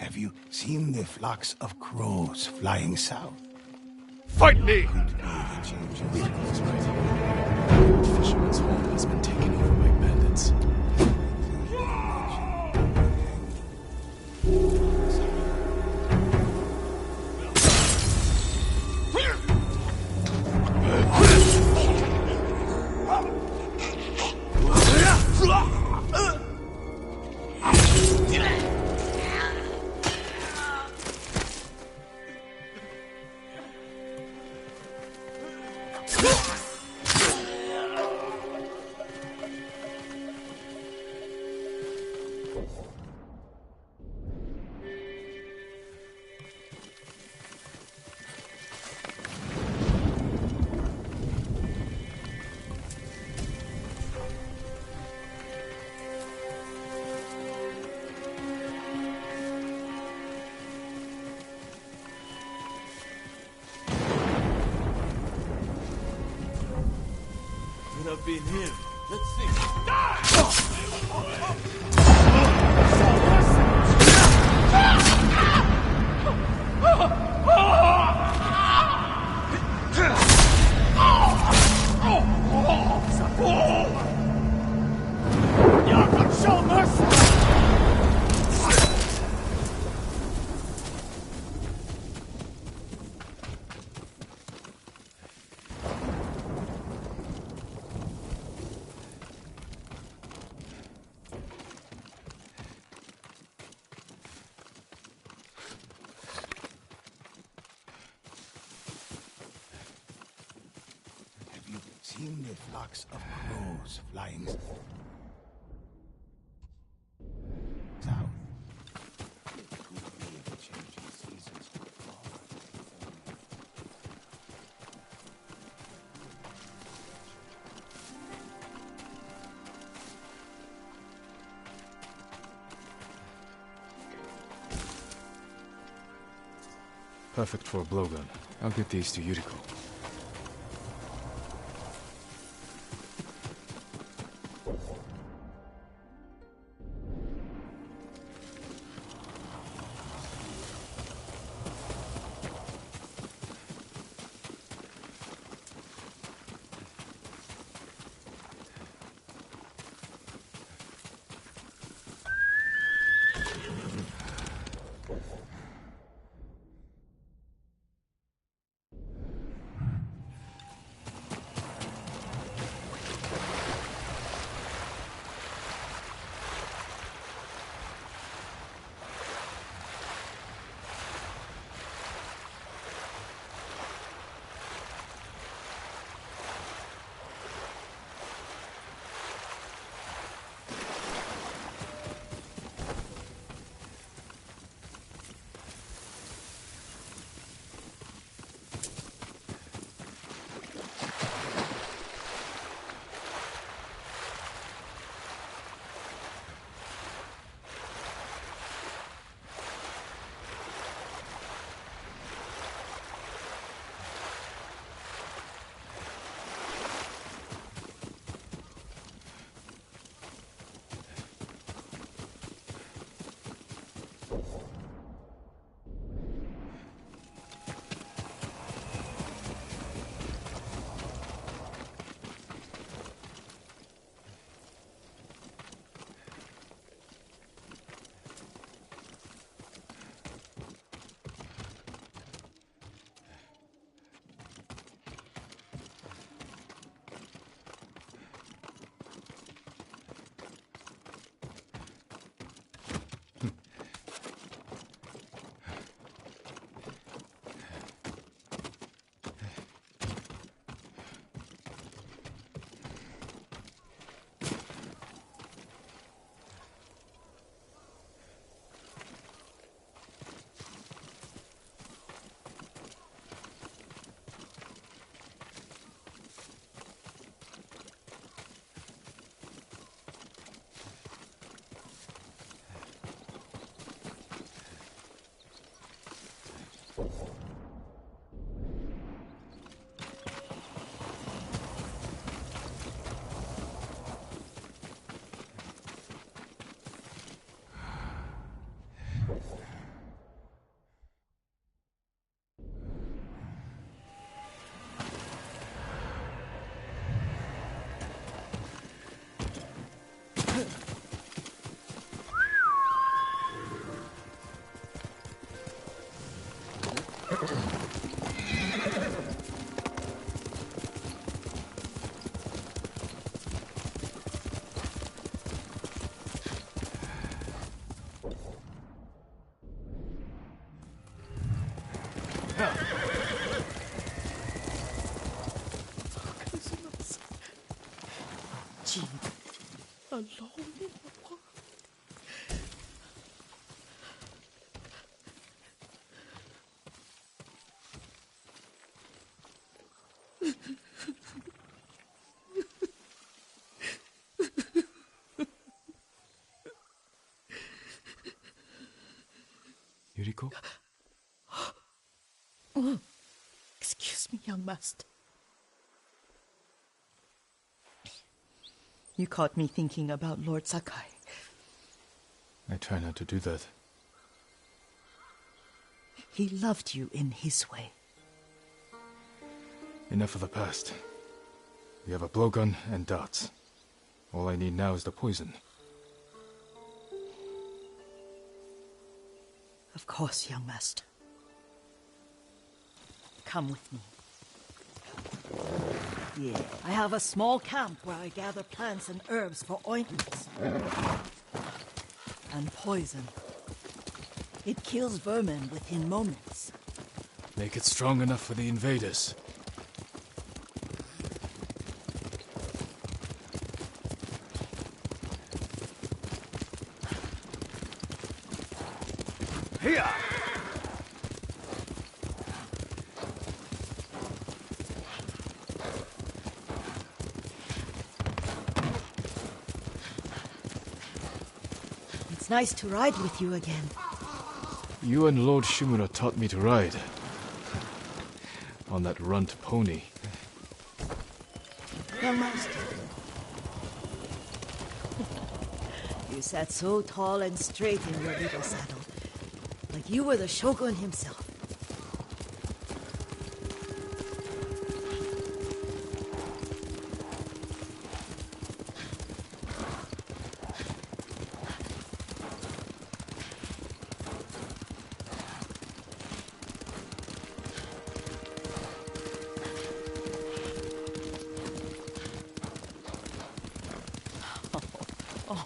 Have you seen the flocks of crows flying south? Fight me! Could be the changes. That's right. The fisherman's home has been taken over by bandits. Could have been him. Let's see. Show mercy! Have you seen the flocks of crows flying south? It could be the changing seasons for fall. Perfect for a blowgun. I'll get these to Yuriko. Jean, alone in the park. Yuriko? Excuse me, young master. You caught me thinking about Lord Sakai. I try not to do that. He loved you in his way. Enough of the past. We have a blowgun and darts. All I need now is the poison. Of course, young master. Come with me. Yeah, I have a small camp where I gather plants and herbs for ointments. And poison. It kills vermin within moments. Make it strong enough for the invaders. Here! It's nice to ride with you again. You and Lord Shimura taught me to ride. On that runt pony. Young master. You sat so tall and straight in your little saddle. Like you were the shogun himself.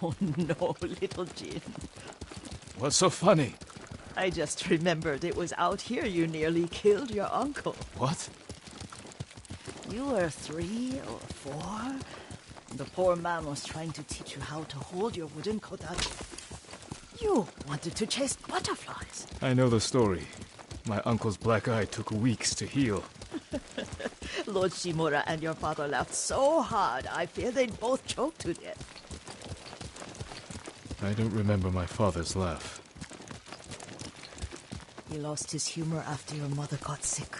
Oh no, little Jin. What's so funny? I just remembered it was out here you nearly killed your uncle. What? You were 3 or 4. The poor man was trying to teach you how to hold your wooden kodachi. You wanted to chase butterflies. I know the story. My uncle's black eye took weeks to heal. Lord Shimura and your father laughed so hard, I fear they'd both choke to death. I don't remember my father's laugh. He lost his humor after your mother got sick.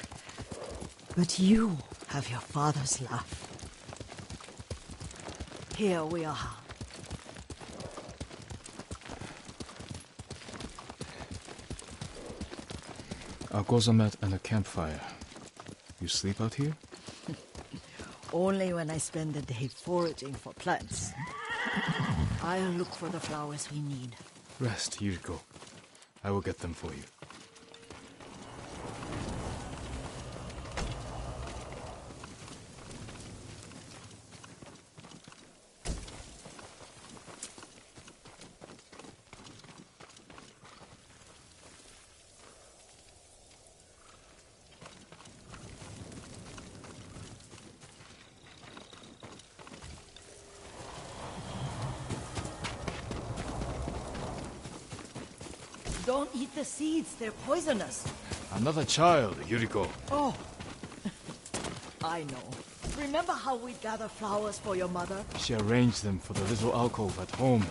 But you have your father's laugh. Here we are. A gozamat and a campfire. You sleep out here? Only when I spend the day foraging for plants. I'll look for the flowers we need. Rest, Yuriko. I will get them for you. Don't eat the seeds, they're poisonous. Another child, Yuriko. Oh, I know. Remember how we'd gather flowers for your mother? She arranged them for the little alcove at home.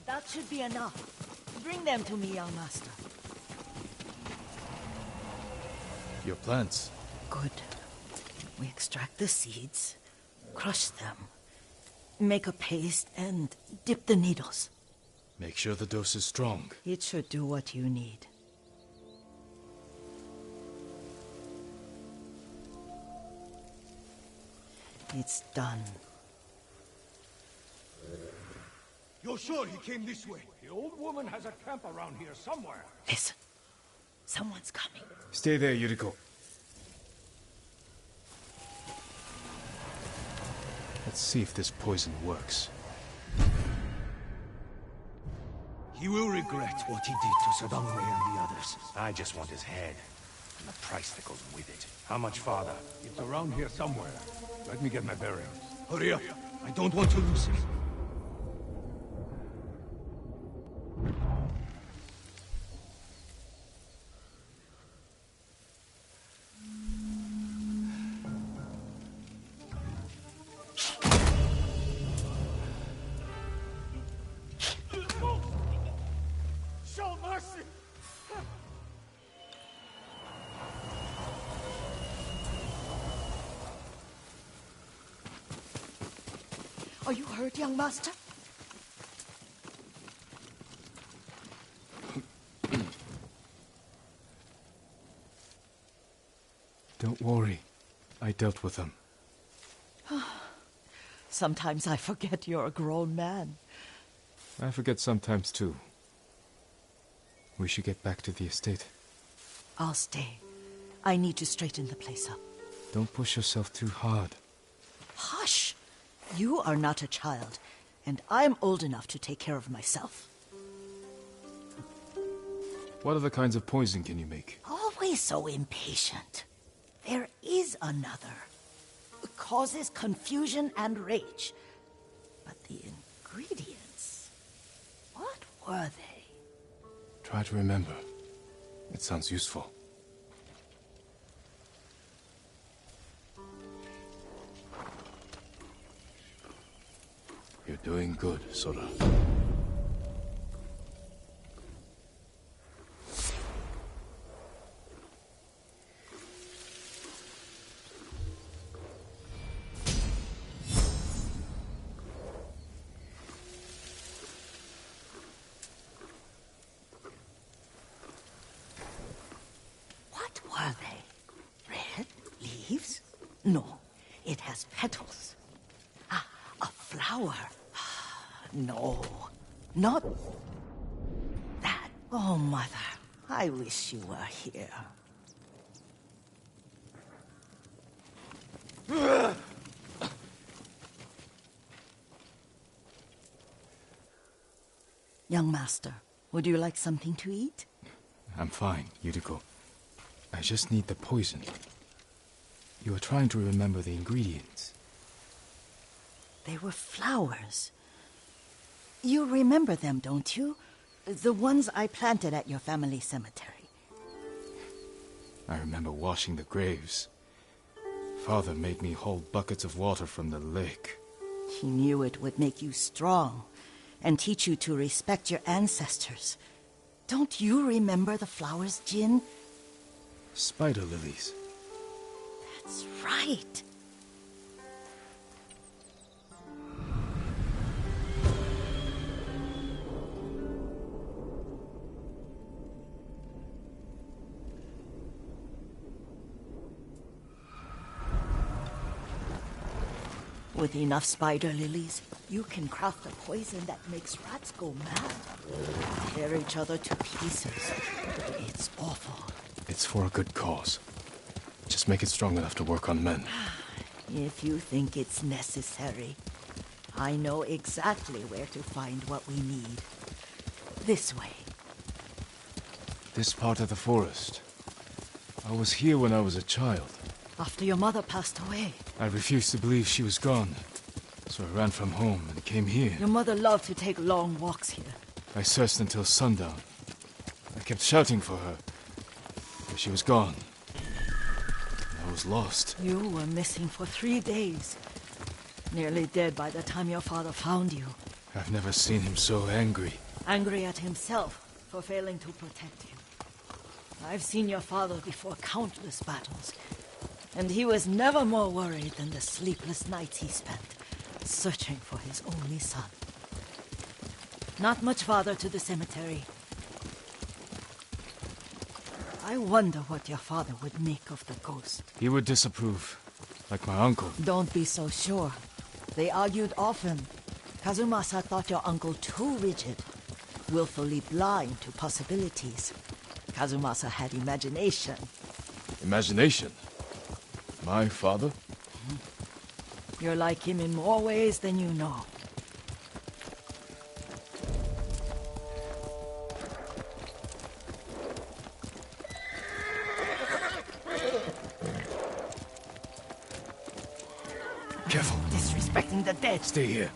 That should be enough. Bring them to me, young master. Your plants. Good. We extract the seeds, crush them, make a paste, and dip the needles. Make sure the dose is strong. It should do what you need. It's done. You're sure he came this way? The old woman has a camp around here somewhere. Listen. Someone's coming. Stay there, Yuriko. Let's see if this poison works. He will regret what he did to Sadongwe and the others. I just want his head. And the price that goes with it. How much farther? It's around here somewhere. Let me get my bearings. Hurry up. I don't want to lose him. Show mercy! Are you hurt, young master? Don't worry. I dealt with them. Sometimes I forget you're a grown man. I forget sometimes too. We should get back to the estate. I'll stay. I need to straighten the place up. Don't push yourself too hard. Hush! You are not a child, and I'm old enough to take care of myself. What other kinds of poison can you make? Always so impatient. There is another. It causes confusion and rage. But the ingredients... what were they? Try to remember. It sounds useful. You're doing good, Sora. What were they? Red leaves? No, it has petals. Ah, a flower. No, not that. Oh, Mother, I wish you were here. Young master, would you like something to eat? I'm fine, Yuriko. I just need the poison. You are trying to remember the ingredients. They were flowers. You remember them, don't you? The ones I planted at your family cemetery. I remember washing the graves. Father made me hold buckets of water from the lake. He knew it would make you strong and teach you to respect your ancestors. Don't you remember the flowers, Jin? Spider lilies. That's right. With enough spider lilies, you can craft a poison that makes rats go mad. Tear each other to pieces. It's awful. It's for a good cause. Just make it strong enough to work on men. If you think it's necessary, I know exactly where to find what we need. This way. This part of the forest. I was here when I was a child. After your mother passed away. I refused to believe she was gone. So I ran from home and came here. Your mother loved to take long walks here. I searched until sundown. I kept shouting for her. But she was gone. I was lost. You were missing for 3 days. Nearly dead by the time your father found you. I've never seen him so angry. Angry at himself for failing to protect you. I've seen your father before countless battles. And he was never more worried than the sleepless nights he spent searching for his only son. Not much farther to the cemetery. I wonder what your father would make of the ghost. He would disapprove, like my uncle. Don't be so sure. They argued often. Kazumasa thought your uncle too rigid, willfully blind to possibilities. Kazumasa had imagination. Imagination? My father? You're like him in more ways than you know. Careful. Disrespecting the dead. Stay here.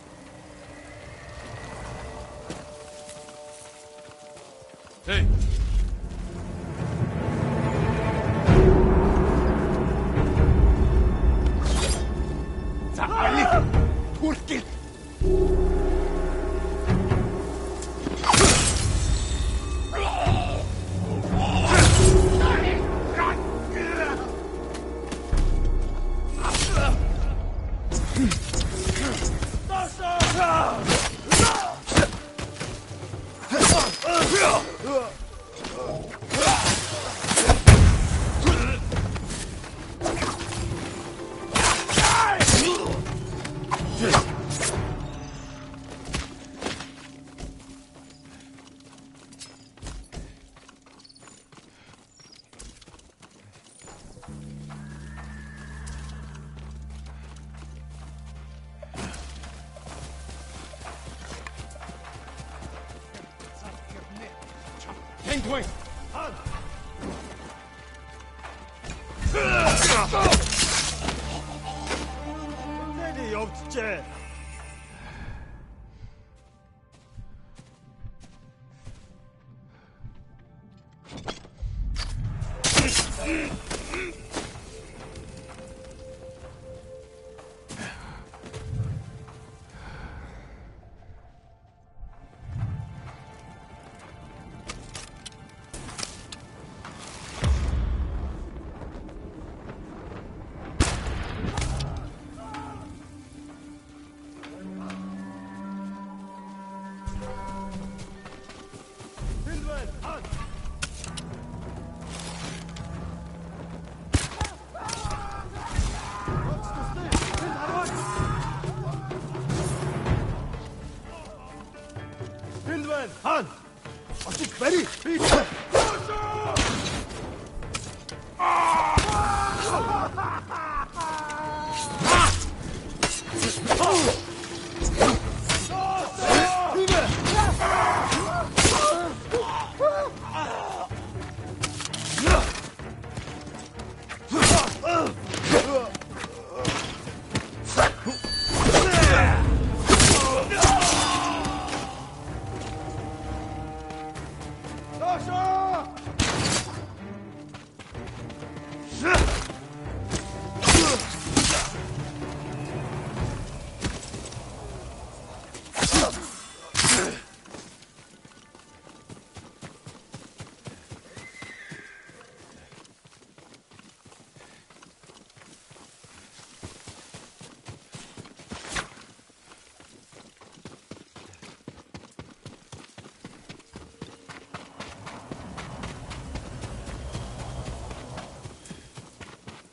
Hey! Han! Aşık beri!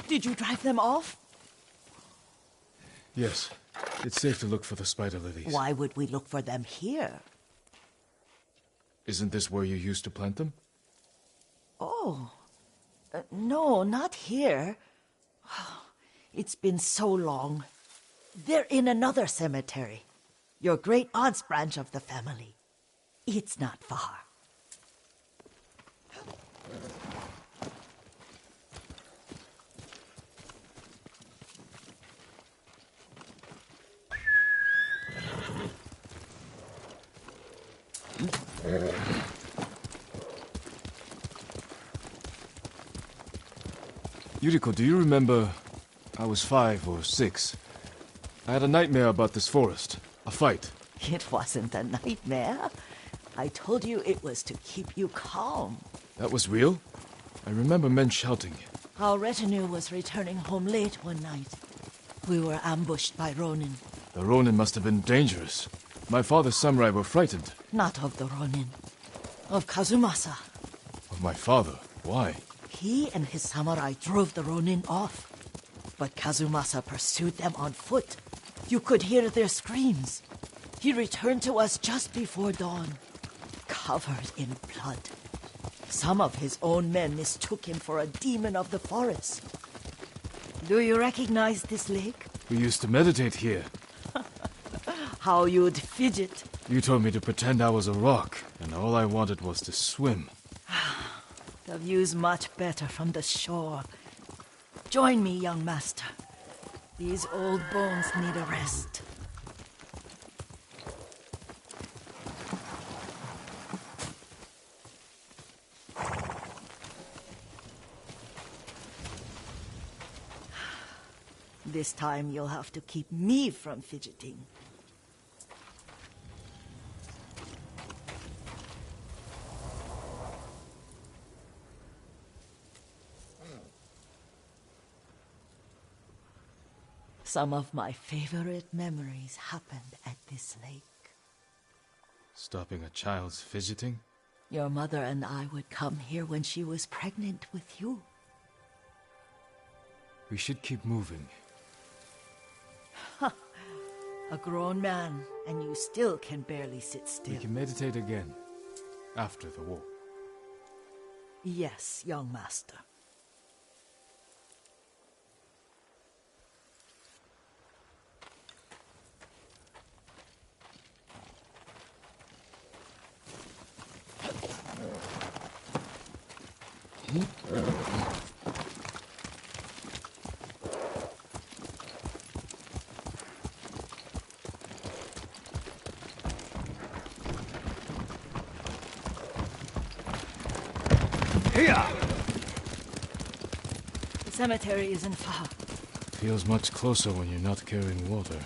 Did you drive them off? Yes. It's safe to look for the spider lilies. Why would we look for them here? Isn't this where you used to plant them? Oh. No, not here. It's been so long. They're in another cemetery. Your great aunt's branch of the family. It's not far. Yuriko, do you remember? I was 5 or 6. I had a nightmare about this forest. A fight. It wasn't a nightmare. I told you it was to keep you calm. That was real? I remember men shouting. Our retinue was returning home late one night. We were ambushed by Ronin. The Ronin must have been dangerous. My father's samurai were frightened. Not of the Ronin. Of Kazumasa. Of my father? Why? He and his samurai drove the Ronin off. But Kazumasa pursued them on foot. You could hear their screams. He returned to us just before dawn, covered in blood. Some of his own men mistook him for a demon of the forest. Do you recognize this lake? We used to meditate here. How you'd fidget. You told me to pretend I was a rock, and all I wanted was to swim. The view's much better from the shore. Join me, young master. These old bones need a rest. This time you'll have to keep me from fidgeting. Some of my favorite memories happened at this lake. Stopping a child's fidgeting? Your mother and I would come here when she was pregnant with you. We should keep moving. A grown man, and you still can barely sit still. We can meditate again, after the war. Yes, young master. The cemetery isn't far. Feels much closer when you're not carrying water.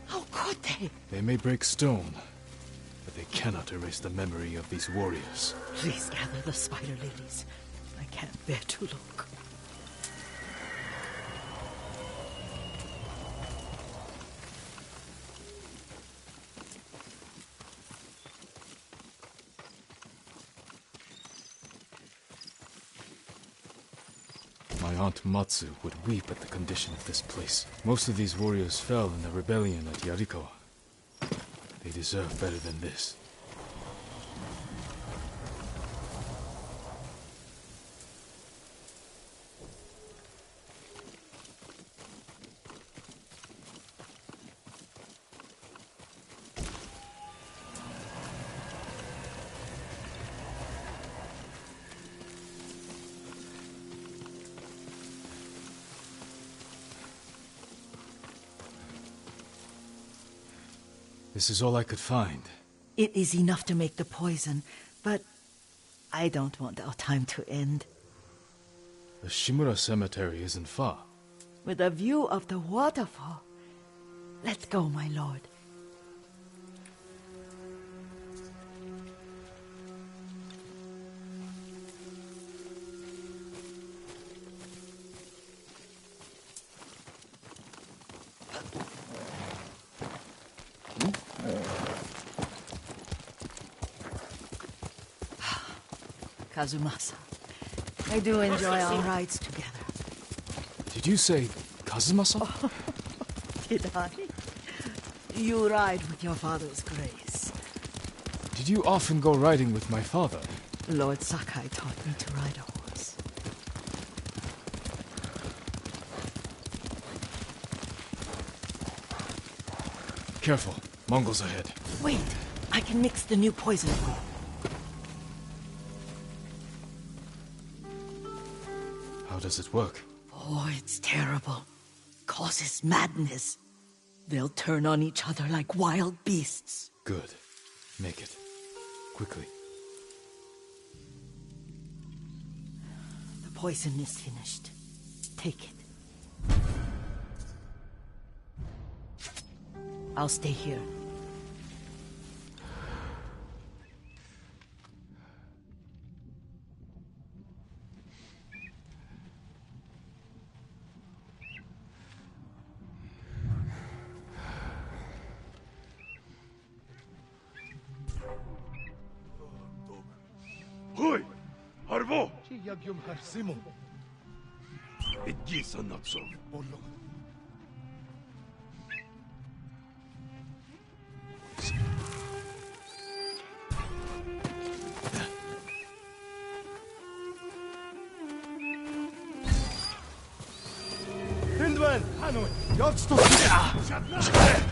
How could they? They may break stone, but they cannot erase the memory of these warriors. Please gather the spider lilies. I can't bear to look. My aunt Matsu would weep at the condition of this place. Most of these warriors fell in the rebellion at Yarikawa. They deserve better than this. This is all I could find. It is enough to make the poison, but I don't want our time to end. The Shimura Cemetery isn't far. With a view of the waterfall. Let's go, my lord. Kazumasa, I do enjoy our rides together. Did you say Kazumasa? Did I? You ride with your father's grace. Did you often go riding with my father? Lord Sakai taught me to ride a horse. Careful, Mongols ahead. Wait, I can mix the new poison for you. How does it work? Oh, it's terrible. Causes madness. They'll turn on each other like wild beasts. Good. Make it. Quickly. The poison is finished. Take it. I'll stay here. Иди, Санацов. Энд байна. Хаана вэ? Явж тусгай.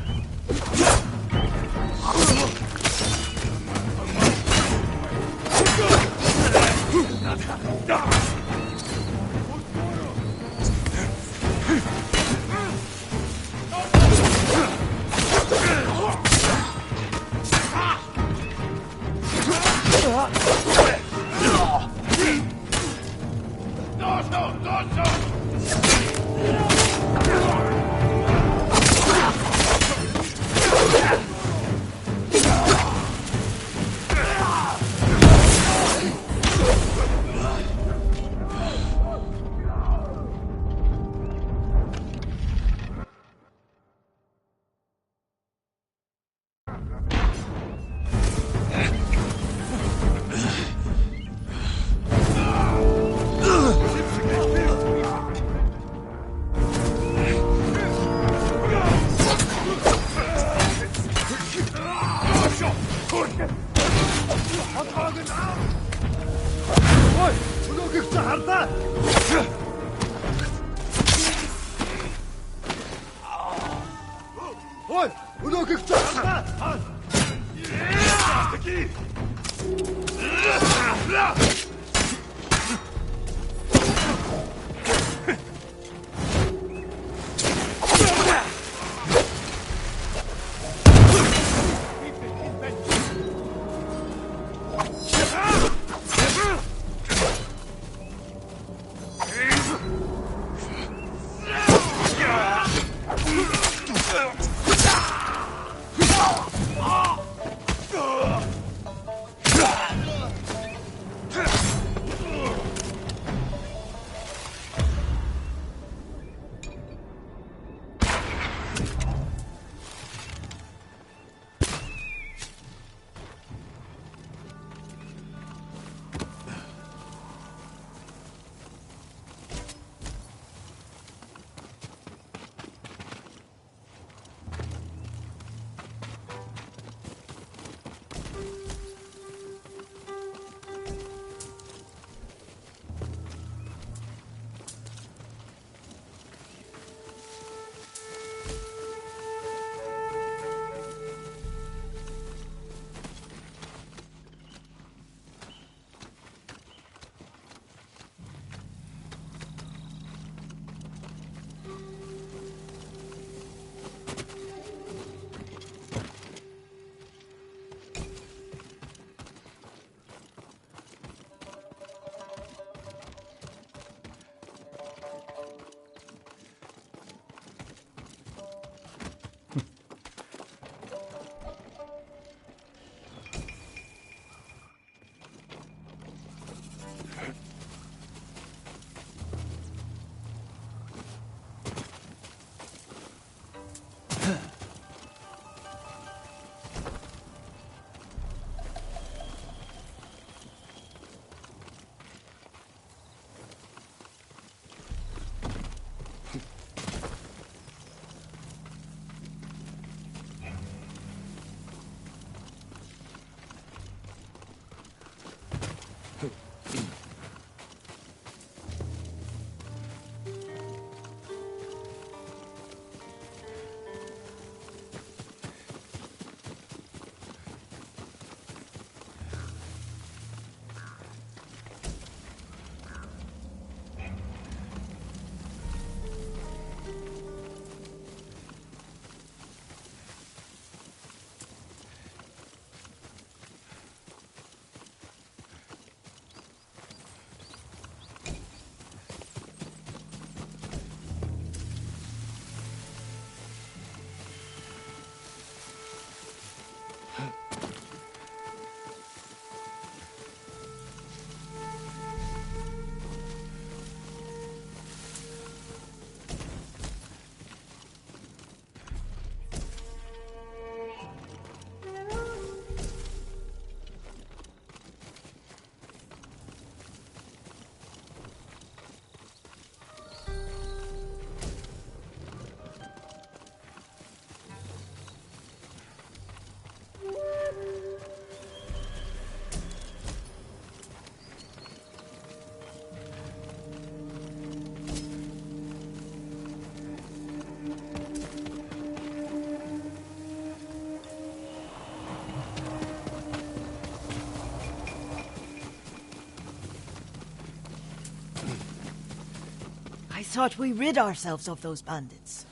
thought we rid ourselves of those bandits.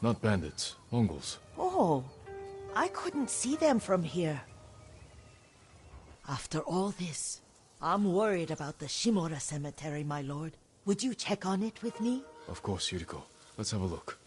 Not bandits, Mongols. Oh, I couldn't see them from here. After all this, I'm worried about the Shimura cemetery, my lord. Would you check on it with me? Of course, Yuriko. Let's have a look.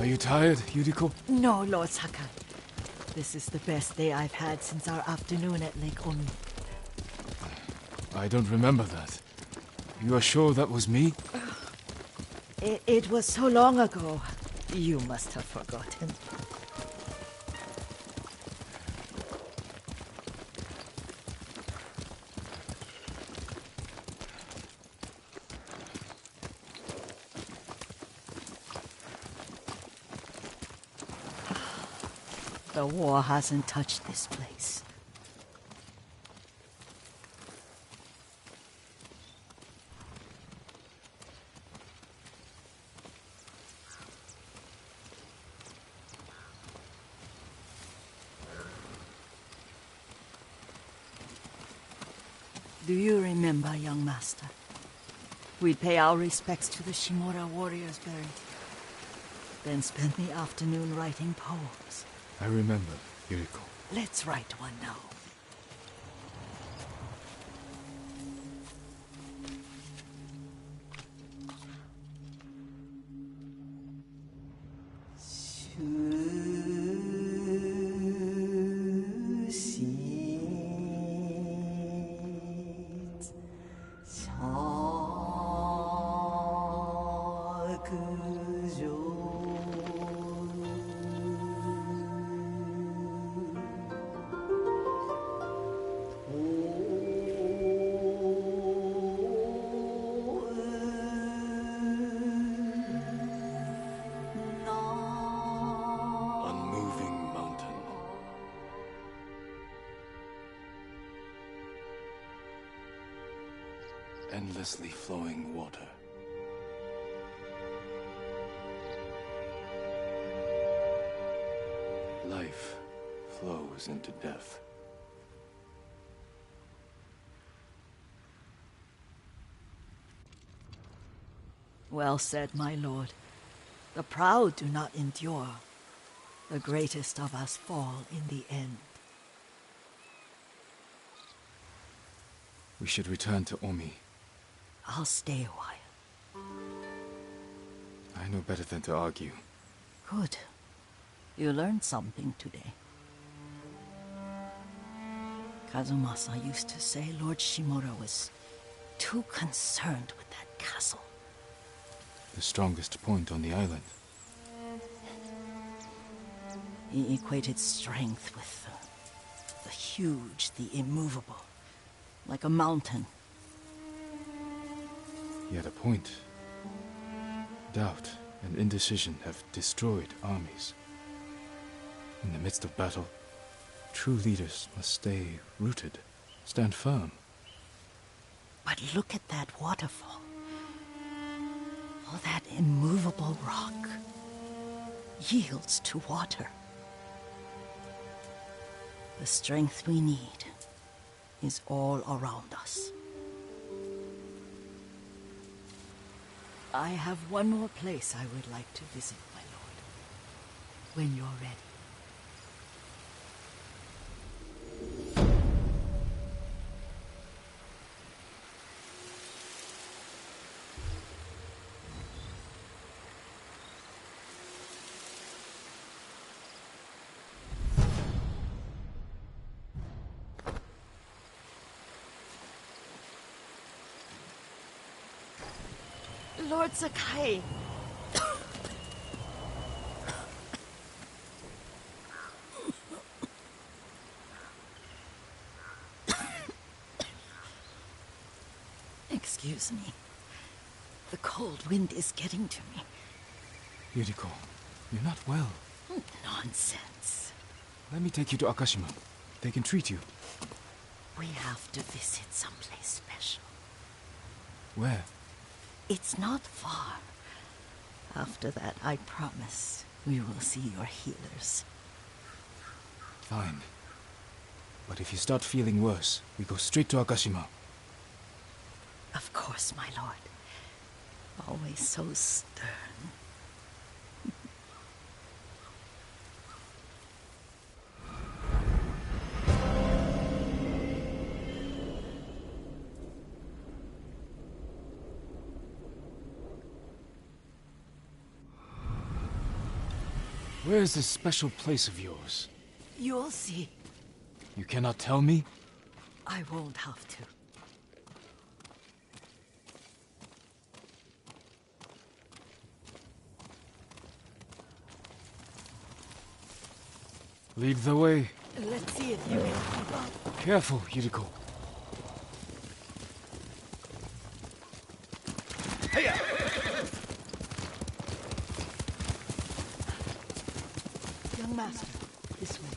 Are you tired, Yuriko? No, Lord Sakai. This is the best day I've had since our afternoon at Lake Oni. I don't remember that. You are sure that was me? It was so long ago. You must have forgotten. The war hasn't touched this place. Do you remember, young master? We'd pay our respects to the Shimura warriors buried, then spend the afternoon writing poems. I remember, Yuriko. Let's write one now. Endlessly flowing water. Life flows into death. Well said, my lord. The proud do not endure. The greatest of us fall in the end. We should return to Omi. I'll stay a while. I know better than to argue. Good. You learned something today. Kazumasa used to say Lord Shimura was too concerned with that castle. The strongest point on the island. He equated strength with the huge, the immovable, like a mountain. He had a point. Doubt and indecision have destroyed armies. In the midst of battle, true leaders must stay rooted, stand firm. But look at that waterfall. All that immovable rock yields to water. The strength we need is all around us. I have one more place I would like to visit, my lord. When you're ready. Lord Sakai. Excuse me. The cold wind is getting to me. Yuriko, you're not well. Nonsense. Let me take you to Akashima. They can treat you. We have to visit someplace special. Where? It's not far. After that, I promise we will see your healers. Fine. But if you start feeling worse, we go straight to Akashima. Of course, my lord. Always so stern. Where is this special place of yours? You'll see. You cannot tell me? I won't have to. Lead the way. Let's see if you can keep up. Careful, Yuriko. Young master, this way.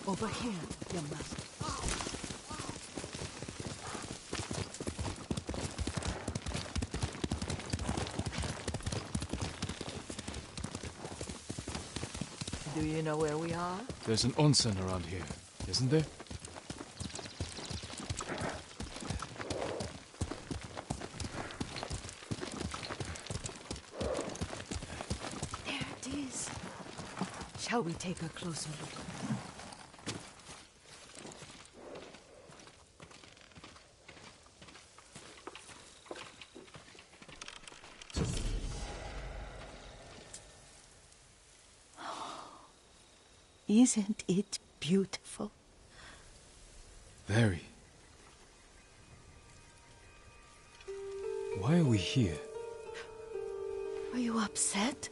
Over here, young master. Do you know where we are? There's an onsen around here, isn't there? There it is. Shall we take a closer look? Isn't it beautiful? Very. Why are we here? Are you upset?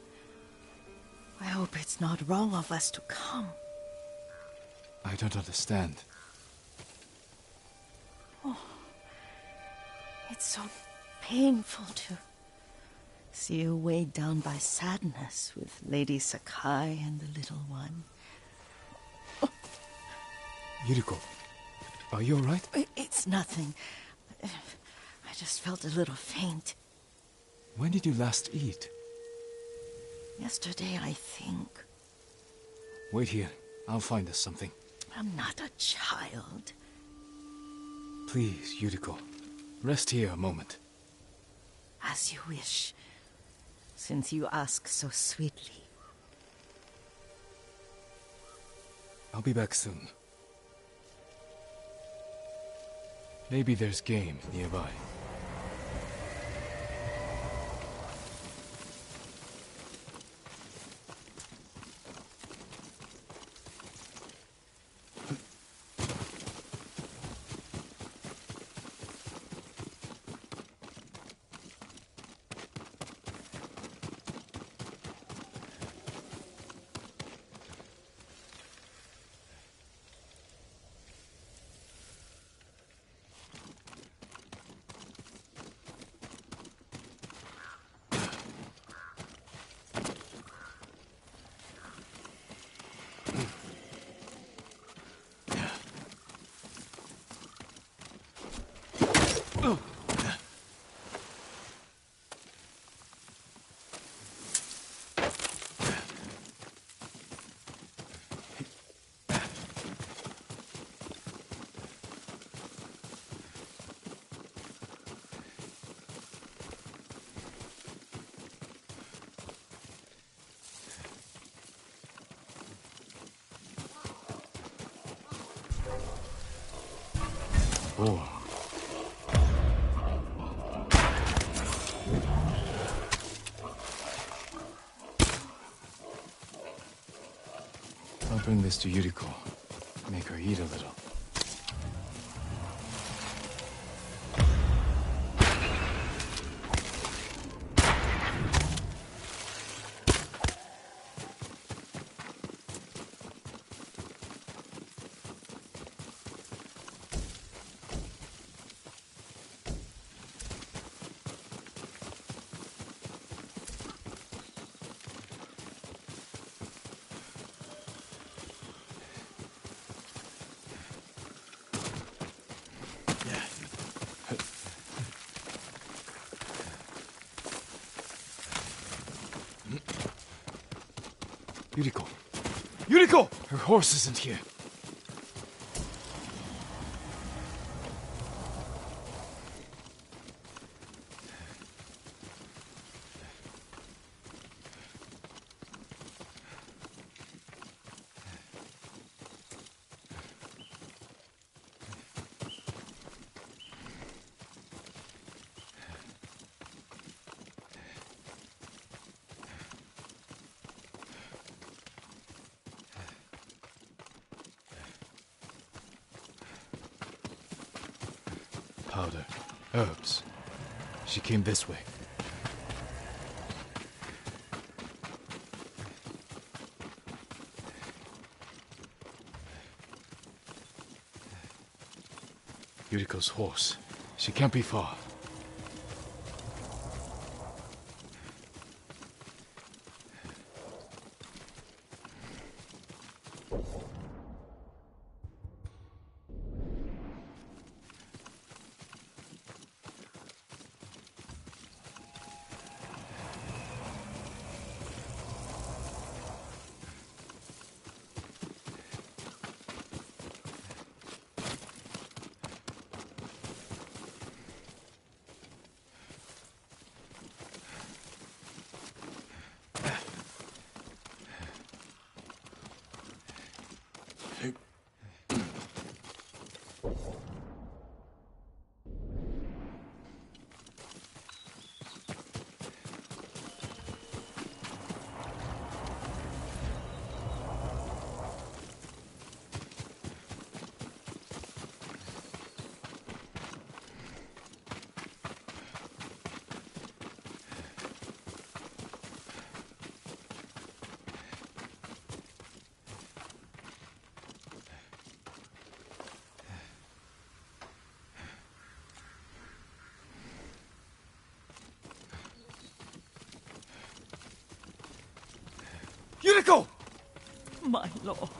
I hope it's not wrong of us to come. I don't understand. It's so painful to see you weighed down by sadness with Lady Sakai and the little one. Yuriko, are you alright? It's nothing. I just felt a little faint. When did you last eat? Yesterday, I think. Wait here. I'll find us something. I'm not a child. Please, Yuriko. Rest here a moment. As you wish, since you ask so sweetly. I'll be back soon. Maybe there's game nearby. Oh. I'll bring this to Yuriko. Make her eat a little. Yuriko! Yuriko! Her horse isn't here. powder, herbs. She came this way. Yuriko's horse. She can't be far. Yuriko! My lord.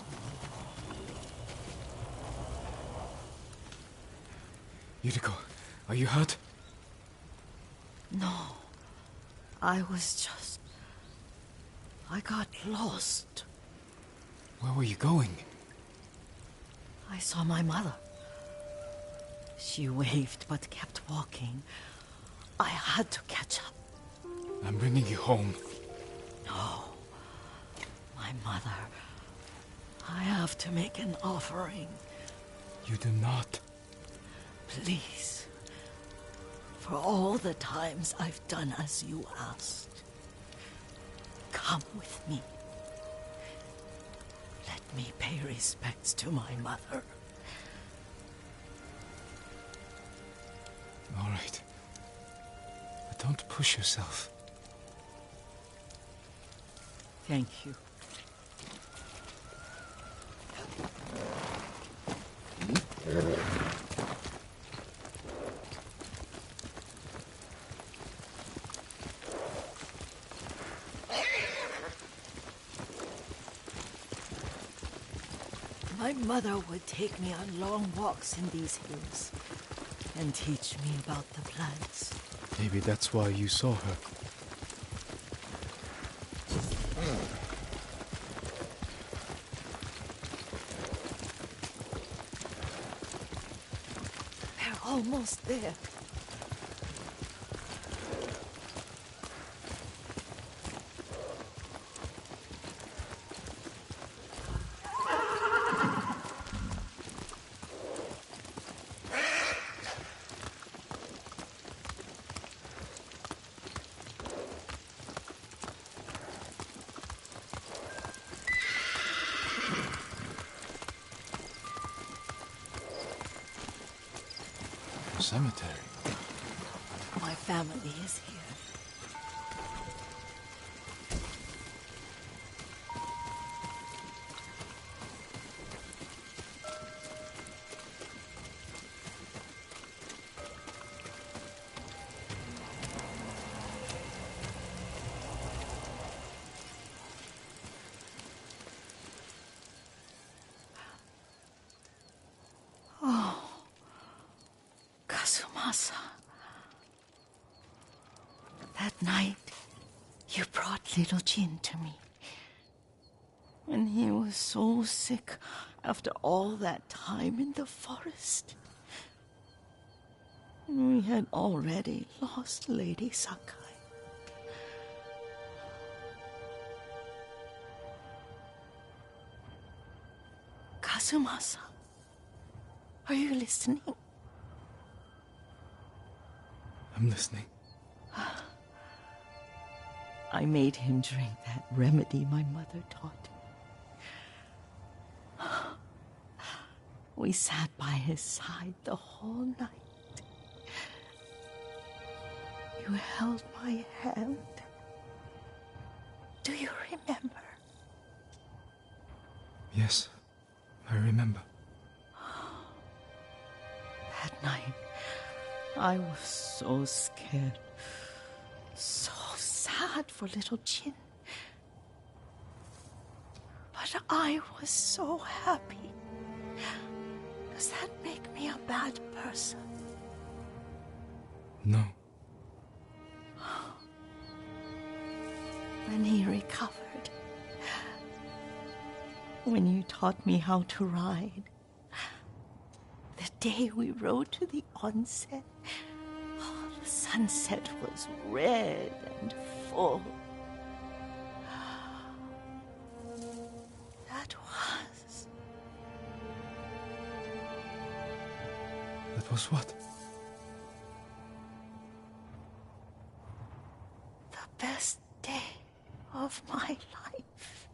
Yuriko, are you hurt? No. I got lost. Where were you going? I saw my mother. She waved but kept walking. I had to catch up. I'm bringing you home. No. My mother. I have to make an offering. You do not. Please. For all the times I've done as you asked. Come with me. Let me pay respects to my mother. All right. But don't push yourself. Thank you. My mother would take me on long walks in these hills and teach me about the plants. Maybe that's why you saw her. We're almost there. Cemetery. My family is here. Kazumasa. That night, you brought little Jin to me. And he was so sick after all that time in the forest. We had already lost Lady Sakai. Kazumasa, are you listening? I'm listening. I made him drink that remedy my mother taught him. We sat by his side the whole night. held my hand. Do you remember? Yes, I remember. That night, I was so scared. So sad for little Jin. But I was so happy. Does that make me a bad person? No. When he recovered, when you taught me how to ride, the day we rode to the onsen, the sunset was red and full. That was what? The best day of my life.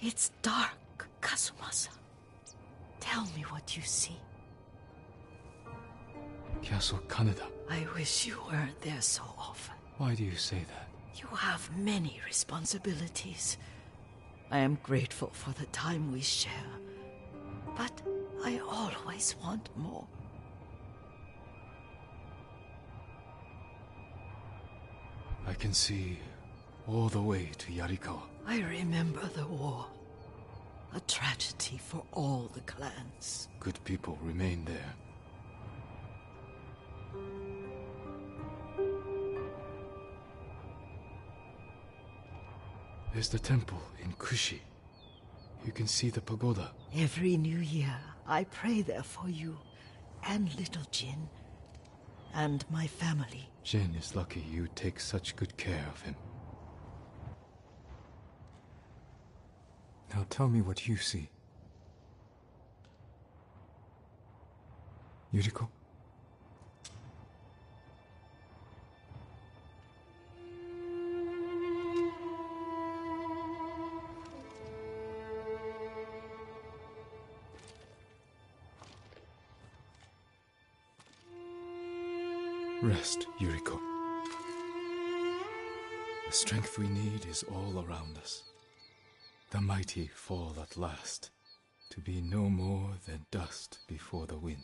It's dark, Kazumasa. Tell me what you see. Castle Kaneda. I wish you weren't there so often. Why do you say that? You have many responsibilities. I am grateful for the time we share, but I always want more. I can see all the way to Yarikawa. I remember the war. A tragedy for all the clans. Good people remain there. There's the temple in Kushi. You can see the pagoda. Every new year, I pray there for you, and little Jin, and my family. Jin is lucky you take such good care of him. Now tell me what you see. Yuriko? Rest, Yuriko. The strength we need is all around us. The mighty fall at last, to be no more than dust before the wind.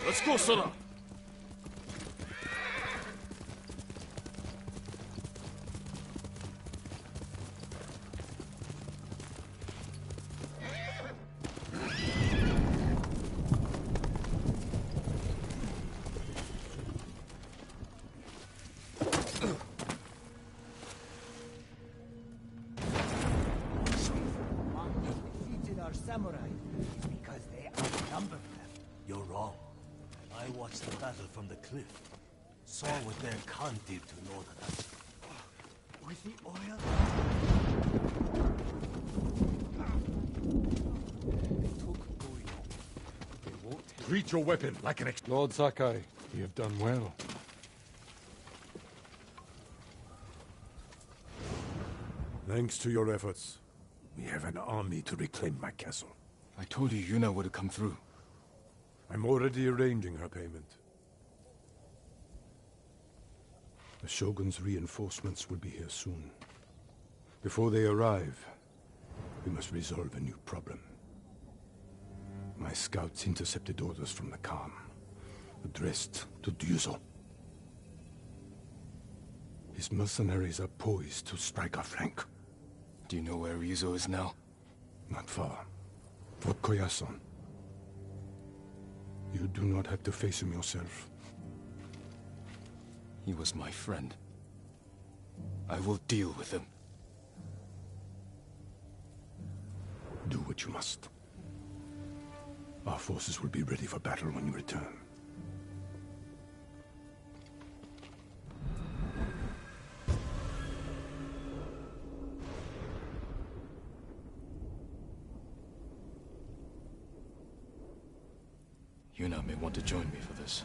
Let's go, Sora! Defeated our samurai because they outnumbered them. You're wrong. I watched the battle from the cliff. Saw what their Khan did to Northerners. With the oil? They took Goryeo. They won't take Treat your weapon like an Lord Sakai, you have done well. Thanks to your efforts, we have an army to reclaim my castle. I told you Yuna would have come through. I'm already arranging her payment. The Shogun's reinforcements will be here soon. Before they arrive, we must resolve a new problem. My scouts intercepted orders from the Khan, addressed to Ryuzo. His mercenaries are poised to strike our flank. Do you know where Ryuzo is now? Not far. Fort Koyasan. You do not have to face him yourself. He was my friend. I will deal with him. Do what you must. Our forces will be ready for battle when you return. Yuna may want to join me for this.